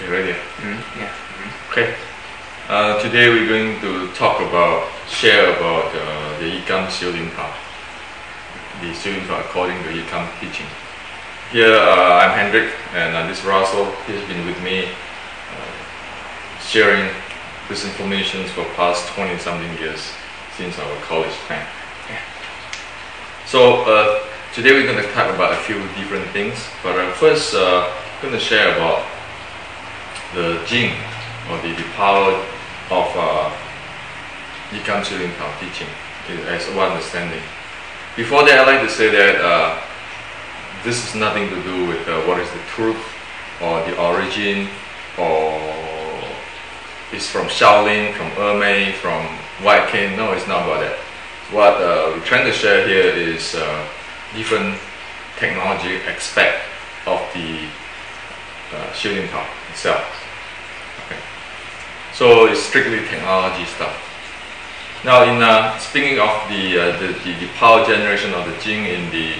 Okay, ready? Yeah. Okay. Today we're going to share about the Yik Kam SLT, the SLT according to Yik Kam teaching. Here I'm Hendrik, and this Russell. He's been with me sharing this information for past 20-something years since our college time. Yeah. So today we're going to talk about a few different things, but first I'm going to share about the Jing, or the power of Yik Kam SLT teaching as one understanding. Before that, I'd like to say that this is nothing to do with what is the truth or the origin, or it's from Shaolin, from Ermei, from White Cane. No, it's not about that. What we're trying to share here is different technology aspect of the SLT itself. Okay. So it's strictly technology stuff. Now, in speaking of the power generation of the Jing in the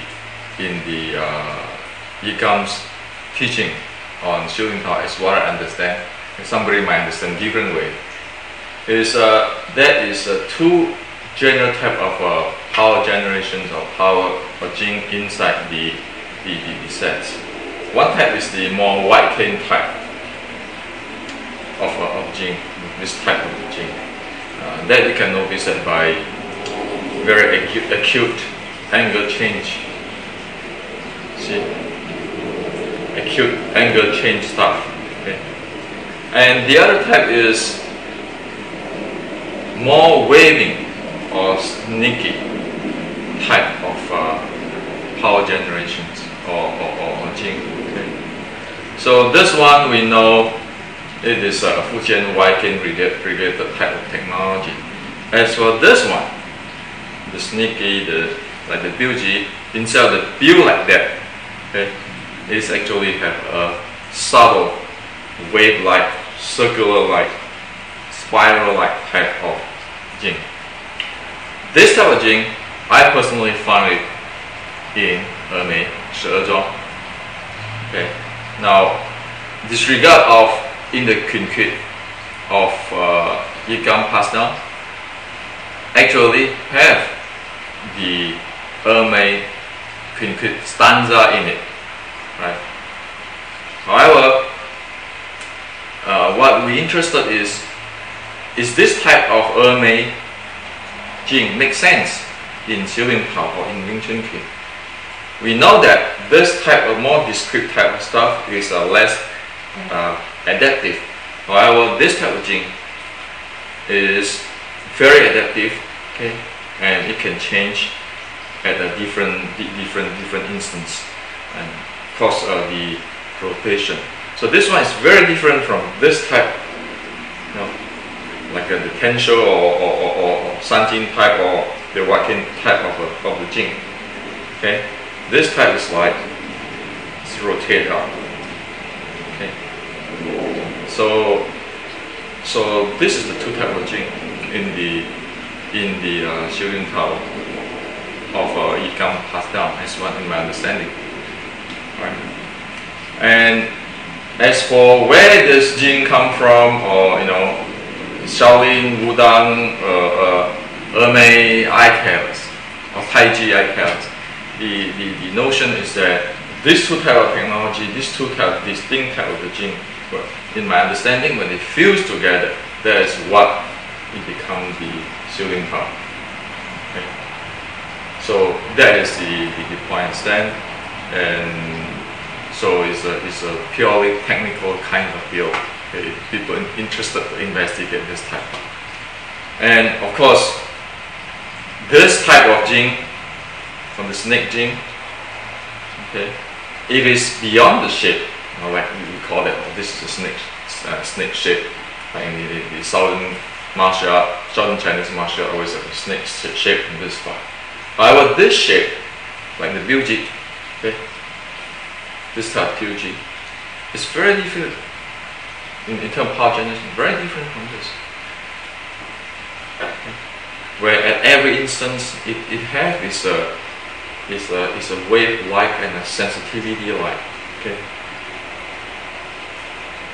Yik Kam's teaching on SLT, as what I understand, and somebody might understand different way, is there is two general type of power generations or power or Jing inside the sets. One type is the more White Cane type of Jing, this type of Jing. That you can notice it by very acute angle change. See? Acute angle change stuff. Okay? And the other type is more waving or sneaky type of power generations or Jing. Okay? So this one we know it is a Fujian White Cane related type of technology. As for this one, the sneaky, like the BG, instead of the build like that, okay, it actually have a subtle wave-like, circular-like, spiral-like type of Jing. This type of Jing, I personally found it in Ermei, Shizhuang. Okay. Now, disregard of in the Kunqut of Yik Kam passed down, actually have the Ermei Kunqut stanza in it, right? However, what we're interested is this type of Ermei Jing make sense in SLT or in Wing Chun King? We know that this type of more discrete type of stuff is less adaptive. However, this type of Jing is very adaptive, okay, and it can change at a different instance and cause the rotation. So this one is very different from this type, you know, like the Tensho or Sanjin type or the White Cane type of the Jing. Okay, this type is like it's rotated out. Okay, so this is the two type of Jing in the SLT of Yik Kam passed down, as one in my understanding. Right. And as for where this Jing come from, or Shaolin, Wudang, Ermei, ICALs, or Taiji ICALs, the notion is that these two type of technology, these two type distinct type of the Jing, well, in my understanding, when they fuse together, that is what it becomes the SLT. Okay. So that is the point I stand, and so it's a purely technical kind of field. Okay, if people are interested to investigate this type. And of course, this type of Jing, from the snake Jing, okay, if it's beyond the shape, like we call it, this is a snake shape. Like in the Southern martial art, Southern Chinese martial art always have a snake shape in this part. However, this shape, like the BG, okay, this type of BG, is very different in terms of power generation, very different from this. Okay. Where at every instance it has is a wave-like and a sensitivity-like. Okay.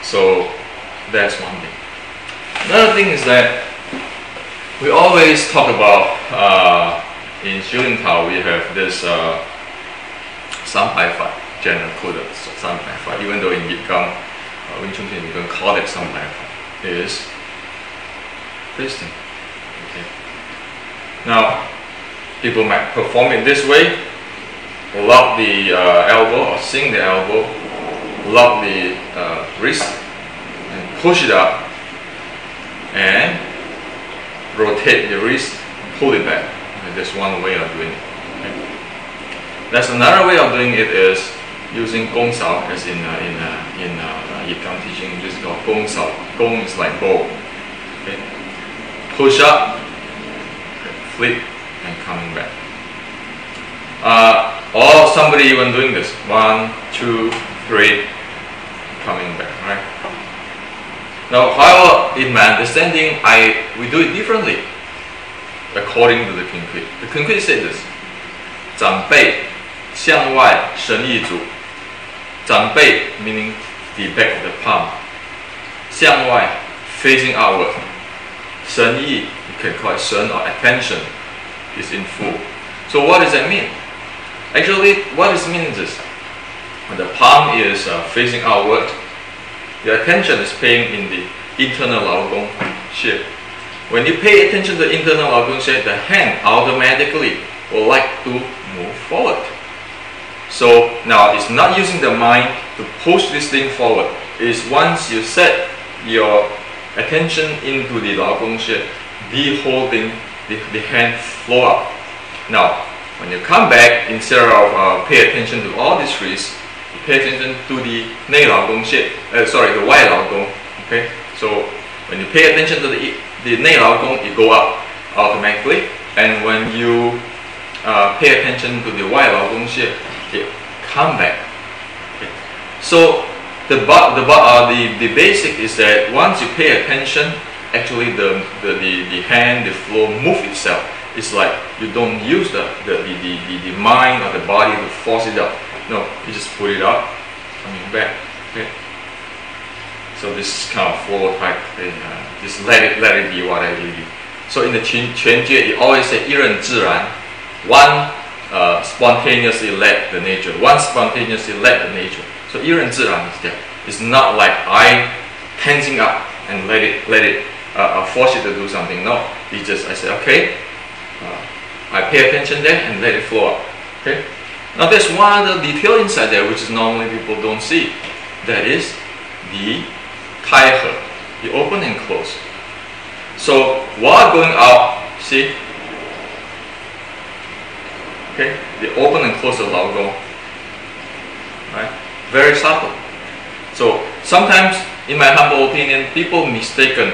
So that's one thing. Another thing is that we always talk about in 修炼陶 we have this 三排法 general code 三排法 even though in Yik Kam Wing Chun you can call it 三排法 is fisting. Okay. Now people might perform it this way, lock the elbow or sink the elbow, lock the wrist and push it up and rotate the wrist, pull it back. Okay, that's one way of doing it. Okay. That's another way of doing it is using gong sao, as in Yik Kam teaching, just called gong sao. Gong is like bow. Okay. Push up, flip, and coming back. Or somebody even doing this 1, 2, 3, coming back, right? Now, however, in my understanding, we do it differently according to the Kinkwit. The Kinkwit said this: 长背向外伸一组，长背 meaning the back of the palm, 向外 facing outward. 神意 you can call it 神 or attention is in full. So what does that mean? Actually, what it means is when the palm is facing outward, the attention is paying in the internal 劳宫穴. When you pay attention to the internal 劳宫穴, the hand automatically will like to move forward. So now it's not using the mind to push this thing forward. It's once you set your attention into the 劳宫穴, the whole thing, the hand flow up. Now, when you come back, instead of pay attention to all these wrists, you pay attention to the 内劳宫穴, the 外劳宫. Okay, so when you pay attention to the 内劳宫, you go up automatically, and when you pay attention to the 外劳宫穴, you come back. Okay. So the basic is that once you pay attention, actually the hand, the flow move itself. It's like you don't use the mind or the body to force it up. No, you just put it up, coming back. Okay. So this is kind of flow type thing. Just let it be what I believe. So in the 全觉, you always say 一任自然. One spontaneously let the nature. One spontaneously let the nature. So 一任自然 is there. It's not like I tensing up and let it force it to do something. No, it's just I say okay. I pay attention there and let it flow up. Okay. Now there's one other detail inside there which is normally people don't see. That is the 开合, the open and close. So while going out, see, okay, the open and close the 劳宫, right? Very subtle. So sometimes, in my humble opinion, people mistaken